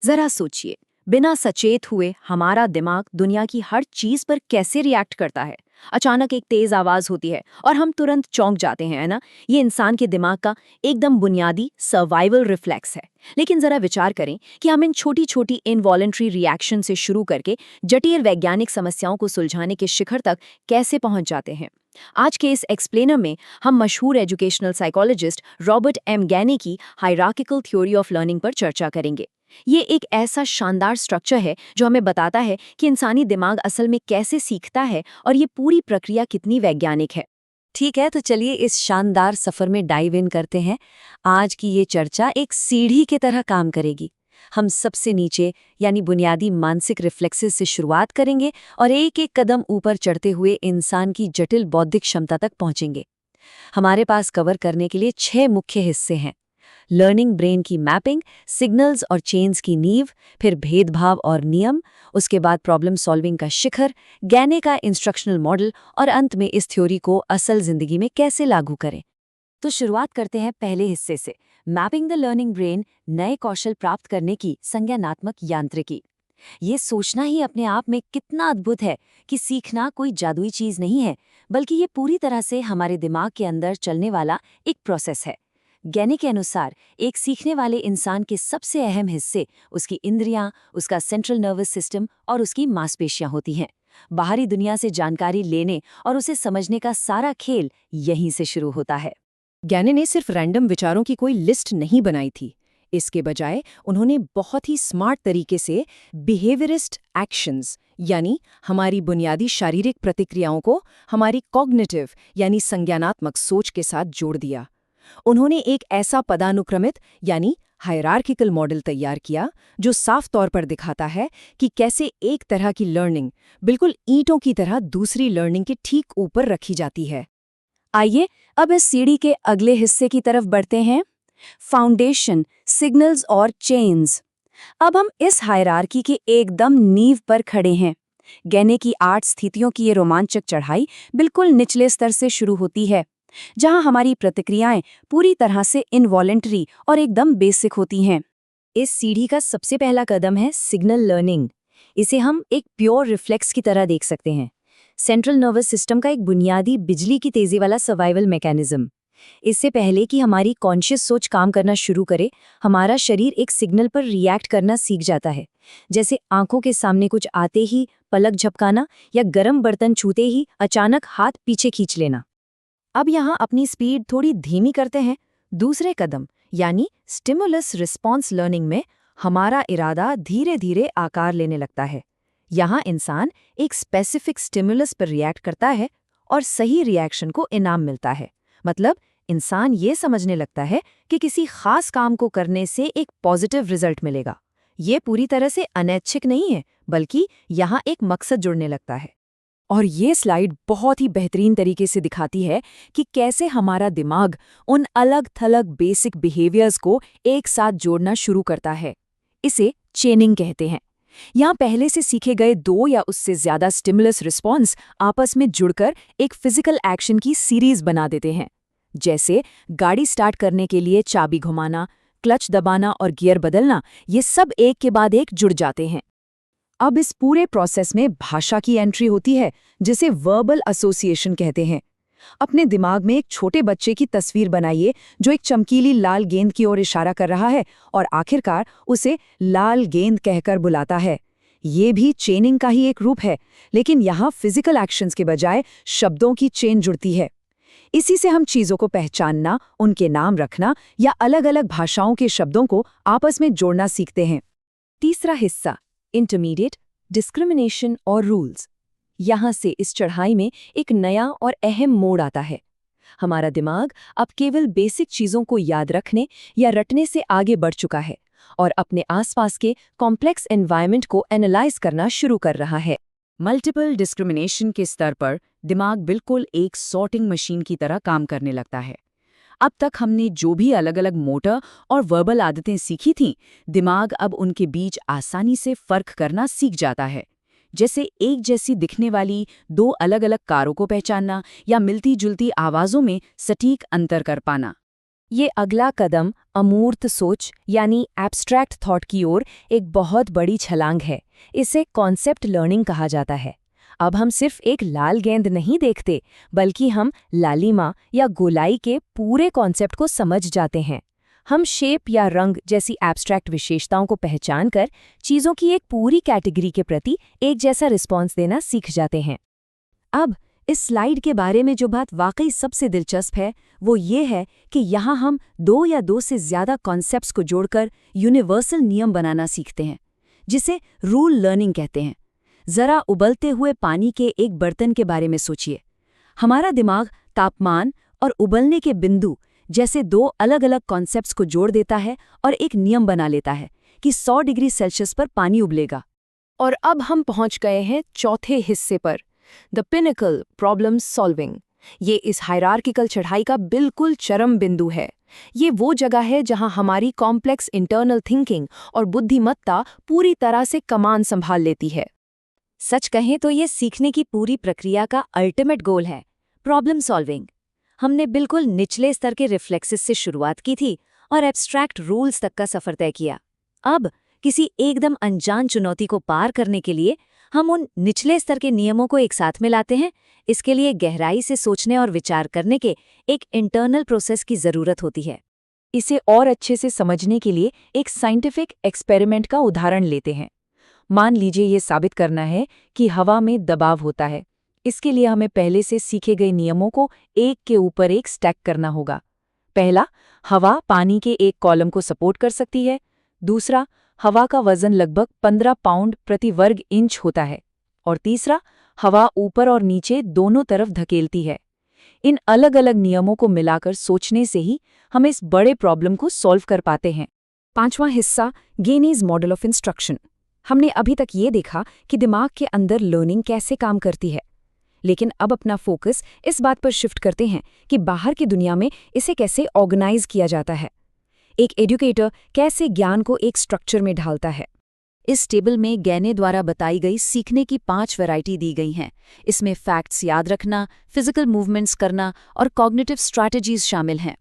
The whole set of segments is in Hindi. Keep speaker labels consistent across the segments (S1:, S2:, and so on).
S1: जरा सोचिए, बिना सचेत हुए हमारा दिमाग दुनिया की हर चीज पर कैसे रिएक्ट करता है। अचानक एक तेज आवाज होती है और हम तुरंत चौंक जाते हैं, है ना। ये इंसान के दिमाग का एकदम बुनियादी सर्वाइवल रिफ्लेक्स है। लेकिन जरा विचार करें कि हम इन छोटी छोटी इनवॉलेंट्री रिएक्शन से शुरू करके जटिल वैज्ञानिक समस्याओं को सुलझाने के शिखर तक कैसे पहुंच जाते हैं। आज के इस एक्सप्लेनर में हम मशहूर educational psychologist Robert M Gagne की हायरार्किकल थ्योरी ऑफ लर्निंग पर चर्चा करेंगे। ये एक ऐसा शानदार स्ट्रक्चर है जो हमें बताता है कि इंसानी दिमाग असल में कैसे सीखता है और ये पूरी प्रक्रिया कितनी वैज्ञानिक है।
S2: ठीक है, तो चलिए इस शानदार सफर में डाइव इन करते हैं। आज की ये चर्चा एक सीढ़ी की तरह काम करेगी। हम सबसे नीचे यानी बुनियादी मानसिक रिफ्लेक्सेस से शुरुआत करेंगे और एक एक कदम ऊपर चढ़ते हुए इंसान की जटिल बौद्धिक क्षमता तक पहुंचेंगे। हमारे पास कवर करने के लिए 6 मुख्य हिस्से हैं। लर्निंग ब्रेन की मैपिंग, सिग्नल्स और चेन्स की नींव, फिर भेदभाव और नियम, उसके बाद प्रॉब्लम सॉल्विंग का शिखर, गैने का इंस्ट्रक्शनल मॉडल और अंत में इस थ्योरी को असल जिंदगी में कैसे लागू करें। तो शुरुआत करते हैं पहले हिस्से से, मैपिंग द लर्निंग ब्रेन, नए कौशल प्राप्त करने की संज्ञानात्मक यांत्रिकी। ये सोचना ही अपने आप में कितना अद्भुत है कि सीखना कोई जादुई चीज नहीं है, बल्कि ये पूरी तरह से हमारे दिमाग के अंदर चलने वाला एक प्रोसेस है। गैने के अनुसार एक सीखने वाले इंसान के सबसे अहम हिस्से उसकी इंद्रियां, उसका सेंट्रल नर्वस सिस्टम और उसकी मांसपेशियां होती हैं। बाहरी दुनिया से जानकारी लेने और उसे समझने का सारा खेल यहीं से शुरू होता है।
S1: गैने ने सिर्फ रैंडम विचारों की कोई लिस्ट नहीं बनाई थी। इसके बजाय उन्होंने बहुत ही स्मार्ट तरीके से बिहेवियरिस्ट एक्शंस यानी हमारी बुनियादी शारीरिक प्रतिक्रियाओं को हमारी कॉग्निटिव यानी संज्ञानात्मक सोच के साथ जोड़ दिया। उन्होंने एक ऐसा पदानुक्रमित यानी हायरार्किकल मॉडल तैयार किया जो साफ तौर पर दिखाता है कि कैसे एक तरह की लर्निंग बिल्कुल ईंटों की तरह दूसरी लर्निंग के ठीक ऊपर रखी जाती है।
S2: आइए अब इस सीढ़ी के अगले हिस्से की तरफ बढ़ते हैं, फाउंडेशन, सिग्नल्स और चेन्स। अब हम इस हायरार्की के एकदम नींव पर खड़े हैं। गैने की 8 स्थितियों की ये रोमांचक चढ़ाई बिल्कुल निचले स्तर से शुरू होती है, जहां हमारी प्रतिक्रियाएं पूरी तरह से इनवॉलेंटरी और एकदम बेसिक होती हैं। इस सीढ़ी का सबसे पहला कदम है सिग्नल लर्निंग। इसे हम एक प्योर रिफ्लेक्स की तरह देख सकते हैं। सेंट्रल नर्वस सिस्टम का एक बुनियादी बिजली की तेजी वाला सर्वाइवल मैकेनिज्म। इससे पहले कि हमारी कॉन्शियस सोच काम करना शुरू करे, हमारा शरीर एक सिग्नल पर रिएक्ट करना सीख जाता है। जैसे आंखों के सामने कुछ आते ही पलक झपकाना या गर्म बर्तन छूते ही अचानक हाथ पीछे खींच लेना। अब यहाँ अपनी स्पीड थोड़ी धीमी करते हैं। दूसरे कदम यानी स्टिमुलस रिस्पॉन्स लर्निंग में हमारा इरादा धीरे धीरे आकार लेने लगता है। यहाँ इंसान एक स्पेसिफिक स्टिमुलस पर रिएक्ट करता है और सही रिएक्शन को इनाम मिलता है। मतलब इंसान ये समझने लगता है कि किसी खास काम को करने से एक पॉजिटिव रिजल्ट मिलेगा। ये पूरी तरह से अनैच्छिक नहीं है, बल्कि यहाँ एक मकसद जुड़ने लगता है। और ये स्लाइड बहुत ही बेहतरीन तरीके से दिखाती है कि कैसे हमारा दिमाग उन अलग थलग बेसिक बिहेवियर्स को एक साथ जोड़ना शुरू करता है। इसे चेनिंग कहते हैं। यहाँ पहले से सीखे गए 2 या उससे ज्यादा स्टिमुलस रिस्पॉन्स आपस में जुड़कर एक फिजिकल एक्शन की सीरीज बना देते हैं। जैसे गाड़ी स्टार्ट करने के लिए चाबी घुमाना, क्लच दबाना और गियर बदलना, ये सब एक के बाद एक जुड़ जाते हैं। अब इस पूरे प्रोसेस में भाषा की एंट्री होती है, जिसे वर्बल एसोसिएशन कहते हैं। अपने दिमाग में एक छोटे बच्चे की तस्वीर बनाइए जो एक चमकीली लाल गेंद की ओर इशारा कर रहा है और आखिरकार उसे लाल गेंद कहकर बुलाता है। ये भी चेनिंग का ही एक रूप है, लेकिन यहाँ फिजिकल एक्शंस के बजाय शब्दों की चेन जुड़ती है। इसी से हम चीजों को पहचानना, उनके नाम रखना या अलग-अलग भाषाओं के शब्दों को आपस में जोड़ना सीखते हैं। तीसरा हिस्सा, इंटरमीडिएट, डिस्क्रिमिनेशन और रूल्स। यहाँ से इस चढ़ाई में एक नया और अहम मोड़ आता है। हमारा दिमाग अब केवल बेसिक चीजों को याद रखने या रटने से आगे बढ़ चुका है और अपने आसपास के कॉम्प्लेक्स एनवायरनमेंट को एनालाइज करना शुरू कर रहा है। मल्टीपल डिस्क्रिमिनेशन के स्तर पर दिमाग बिल्कुल एक सॉर्टिंग मशीन की तरह काम करने लगता है। अब तक हमने जो भी अलग अलग मोटर और वर्बल आदतें सीखी थीं, दिमाग अब उनके बीच आसानी से फर्क करना सीख जाता है। जैसे एक जैसी दिखने वाली 2 अलग अलग कारों को पहचानना या मिलती जुलती आवाज़ों में सटीक अंतर कर पाना। ये अगला कदम अमूर्त सोच यानी एब्स्ट्रैक्ट थॉट की ओर एक बहुत बड़ी छलांग है। इसे कॉन्सेप्ट लर्निंग कहा जाता है। अब हम सिर्फ एक लाल गेंद नहीं देखते, बल्कि हम लालिमा या गोलाई के पूरे कॉन्सेप्ट को समझ जाते हैं। हम शेप या रंग जैसी एब्स्ट्रैक्ट विशेषताओं को पहचान कर चीज़ों की एक पूरी कैटेगरी के प्रति एक जैसा रिस्पॉन्स देना सीख जाते हैं। अब इस स्लाइड के बारे में जो बात वाकई सबसे दिलचस्प है वो ये है कि यहाँ हम दो या दो से ज़्यादा कॉन्सेप्ट्स को जोड़कर यूनिवर्सल नियम बनाना सीखते हैं, जिसे रूल लर्निंग कहते हैं। ज़रा उबलते हुए पानी के एक बर्तन के बारे में सोचिए। हमारा दिमाग तापमान और उबलने के बिंदु जैसे दो अलग अलग कॉन्सेप्ट्स को जोड़ देता है और एक नियम बना लेता है कि 100 डिग्री सेल्सियस पर पानी उबलेगा। और अब हम पहुंच गए हैं चौथे हिस्से पर, द पिनिकल प्रॉब्लम सॉल्विंग। ये इस हायरार्किकल चढ़ाई का बिल्कुल चरम बिंदु है। ये वो जगह है जहां हमारी कॉम्प्लेक्स इंटरनल थिंकिंग और बुद्धिमत्ता पूरी तरह से कमान संभाल लेती है। सच कहें तो ये सीखने की पूरी प्रक्रिया का अल्टीमेट गोल है, प्रॉब्लम सॉल्विंग। हमने बिल्कुल निचले स्तर के रिफ्लेक्सेस से शुरुआत की थी और एब्स्ट्रैक्ट रूल्स तक का सफर तय किया। अब किसी एकदम अनजान चुनौती को पार करने के लिए हम उन निचले स्तर के नियमों को एक साथ में लाते हैं। इसके लिए गहराई से सोचने और विचार करने के एक इंटरनल प्रोसेस की ज़रूरत होती है। इसे और अच्छे से समझने के लिए एक साइंटिफिक एक्सपेरिमेंट का उदाहरण लेते हैं। मान लीजिए ये साबित करना है कि हवा में दबाव होता है। इसके लिए हमें पहले से सीखे गए नियमों को एक के ऊपर एक स्टैक करना होगा। पहला, हवा पानी के एक कॉलम को सपोर्ट कर सकती है। दूसरा, हवा का वजन लगभग 15 पाउंड प्रति वर्ग इंच होता है। और तीसरा, हवा ऊपर और नीचे दोनों तरफ धकेलती है। इन अलग अलग नियमों को मिलाकर सोचने से ही हम इस बड़े प्रॉब्लम को सॉल्व कर पाते हैं। पांचवां हिस्सा, गेनीज मॉडल ऑफ इंस्ट्रक्शन। हमने अभी तक ये देखा कि दिमाग के अंदर लर्निंग कैसे काम करती है, लेकिन अब अपना फोकस इस बात पर शिफ्ट करते हैं कि बाहर की दुनिया में इसे कैसे ऑर्गेनाइज किया जाता है। एक एजुकेटर कैसे ज्ञान को एक स्ट्रक्चर में ढालता है। इस टेबल में गैने द्वारा बताई गई सीखने की 5 वैरायटी दी गई हैं। इसमें फैक्ट्स याद रखना, फिजिकल मूवमेंट्स करना और कॉग्निटिव स्ट्रैटेजीज शामिल हैं।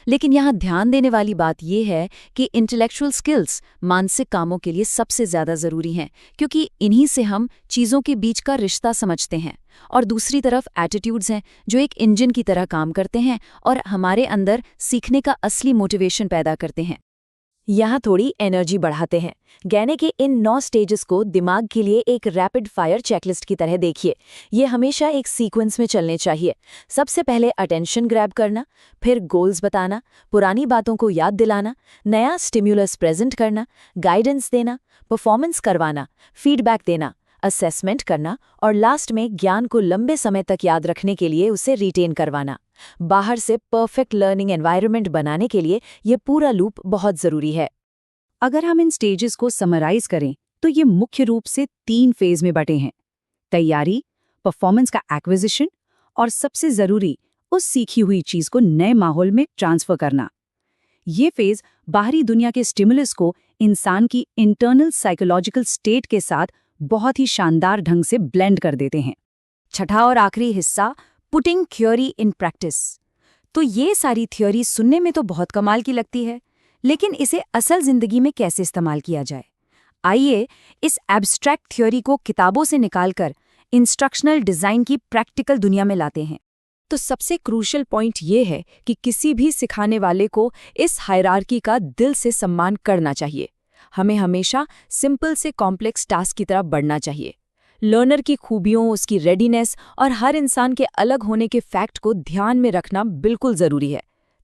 S2: लेकिन यहाँ ध्यान देने वाली बात यह है कि इंटेलेक्चुअल स्किल्स मानसिक कामों के लिए सबसे ज़्यादा ज़रूरी हैं, क्योंकि इन्हीं से हम चीज़ों के बीच का रिश्ता समझते हैं। और दूसरी तरफ एटीट्यूड्स हैं जो एक इंजन की तरह काम करते हैं और हमारे अंदर सीखने का असली मोटिवेशन पैदा करते हैं। यहाँ थोड़ी एनर्जी बढ़ाते हैं। गैने के इन 9 स्टेजेस को दिमाग के लिए एक रैपिड फायर चेकलिस्ट की तरह देखिए। ये हमेशा एक सीक्वेंस में चलने चाहिए। सबसे पहले अटेंशन ग्रैब करना, फिर गोल्स बताना, पुरानी बातों को याद दिलाना, नया स्टिम्युलस प्रेजेंट करना, गाइडेंस देना, परफॉर्मेंस करवाना, फीडबैक देना, असेसमेंट करना और लास्ट में ज्ञान को लंबे समय तक याद रखने के लिए उसे रिटेन करवाना। बाहर से परफेक्ट लर्निंग एनवायरनमेंट बनाने के लिए ये पूरा लूप बहुत ज़रूरी है। अगर हम इन स्टेजेस को समराइज करें तो ये मुख्य रूप से 3 फेज में बटे हैं: तैयारी, परफॉर्मेंस का एक्विजिशन और सबसे ज़रूरी उस सीखी हुई चीज़ को नए माहौल में ट्रांसफर करना। ये फेज बाहरी दुनिया के स्टिमुलस को इंसान की इंटरनल साइकोलॉजिकल स्टेट के साथ बहुत ही शानदार ढंग से ब्लेंड कर देते हैं। छठा और आखिरी हिस्सा, पुटिंग थ्योरी इन प्रैक्टिस। तो ये सारी थ्योरी सुनने में तो बहुत कमाल की लगती है, लेकिन इसे असल जिंदगी में कैसे इस्तेमाल किया जाए? आइए इस एब्स्ट्रैक्ट थ्योरी को किताबों से निकालकर इंस्ट्रक्शनल डिज़ाइन की प्रैक्टिकल दुनिया में लाते हैं। तो सबसे क्रूशियल पॉइंट ये है कि किसी भी सिखाने वाले को इस हायरार्की का दिल से सम्मान करना चाहिए। हमें हमेशा सिंपल से कॉम्प्लेक्स टास्क की तरफ बढ़ना चाहिए। लर्नर की खूबियों, उसकी रेडीनेस और हर इंसान के अलग होने के फैक्ट को ध्यान में रखना बिल्कुल ज़रूरी है।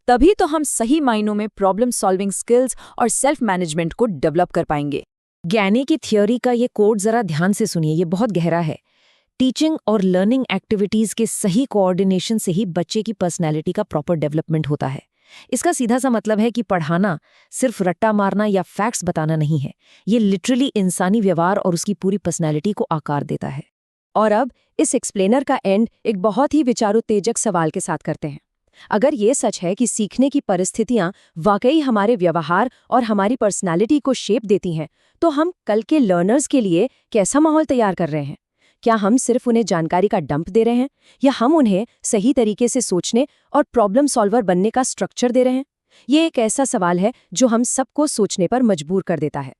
S2: तभी तो हम सही मायनों में प्रॉब्लम सॉल्विंग स्किल्स और सेल्फ मैनेजमेंट को डेवलप कर पाएंगे। गैने की थ्योरी का ये कोड ज़रा ध्यान से सुनिए, ये बहुत गहरा है। टीचिंग और लर्निंग एक्टिविटीज़ के सही कोऑर्डिनेशन से ही बच्चे की पर्सनैलिटी का प्रॉपर डेवलपमेंट होता है। इसका सीधा सा मतलब है कि पढ़ाना सिर्फ रट्टा मारना या फैक्ट्स बताना नहीं है। ये लिटरली इंसानी व्यवहार और उसकी पूरी पर्सनैलिटी को आकार देता है। और अब इस एक्सप्लेनर का एंड एक बहुत ही विचारोत्तेजक सवाल के साथ करते हैं। अगर ये सच है कि सीखने की परिस्थितियां वाकई हमारे व्यवहार और हमारी पर्सनैलिटी को शेप देती हैं, तो हम कल के लर्नर्स के लिए कैसा माहौल तैयार कर रहे हैं? क्या हम सिर्फ उन्हें जानकारी का डंप दे रहे हैं, या हम उन्हें सही तरीके से सोचने और प्रॉब्लम सॉल्वर बनने का स्ट्रक्चर दे रहे हैं?
S1: ये एक ऐसा सवाल है जो हम सबको सोचने पर मजबूर कर देता है।